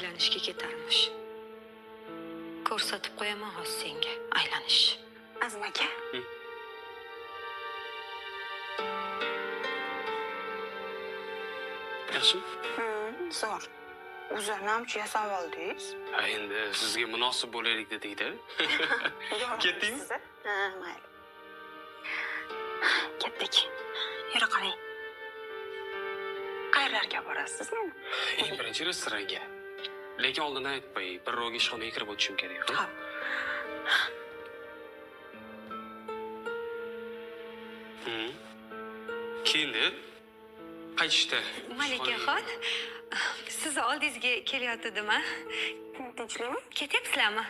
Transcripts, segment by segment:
aylanishga ketarmish. Ko'rsatib qo'yaman hozir senga aylanish. Azim aka. Yaxshimi? Zo'r. Uzrnamchi yasab oldingiz. Ha, endi sizga munosib bo'laylik dedik-da. Ketdingmi? Ha, mayli. Ketdik. Yura qoling. Qayerlarga borasiz meni? Eng birinchi restoranga. Lekin oldin aytib qo'y, bir ro'ga ishxonaga kirib o'tishim kerak. Ha. Keyin qaytishda. Malikaxon, siz oldingizga kelyotgandim-a? Tinchlikmi? Ketyapsizlarmi?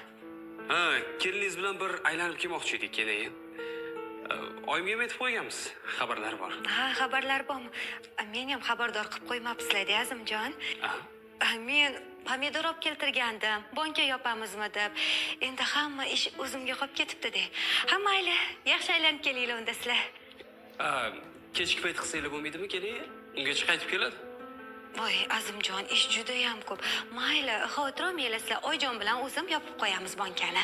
Ha, keliningiz bilan bir aylanib kelmoqchi edik keyin. Oyimga ham aytib qo'yganmiz. Xabarlar bor. Ha, xabarlar bormi? Men ham xabardor qilib qo'ymabsizlar-da, Azimjon. Men pomidor olib keltirgandim, banka yopamizmi deb. Endi hamma ish o'zimga qolib ketibdi-da. Ha, mayli, yaxshi aylanib kelinglar unda sizlar. Kechki payt qilsanglar bo'lmaydimi keling? Ungacha qaytib keladi. Voy, Azimjon, ish juda ham ko'p. Mayli, xavotir olmanglar sizlar, Oyjon bilan o'zim yopib qo'yamiz bankani.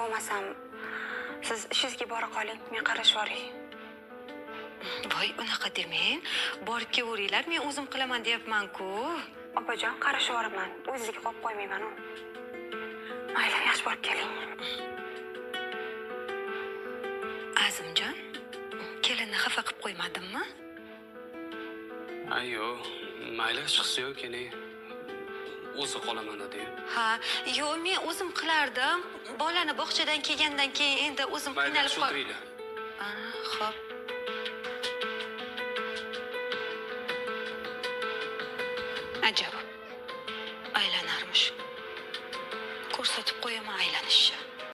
Bo'lmasam siz ishingizga bora qoling, men qarashib oray. Voy, unaqa demang. Borib kelaveringlar, men o'zim qilaman deyapman-ku. Opajon, qarashib oraman. O'zingizga qo'yib qo'ymayman-ku. Mayli, yaxshi borib keling. Azimjon, kelinni xafa qilib qo'ymadimmi? Ayyo, mayli, chiqsa yo'q keling. O'zi qolaman dedi. Ha, yo'q, men o'zim qilardim. Bolani bog'chadan kelgandan keyin endi o'zim qiynalib qoldim. Xo'p. Ajab. Aylanarmish. Ko'rsatib qo'yaman aylanishni.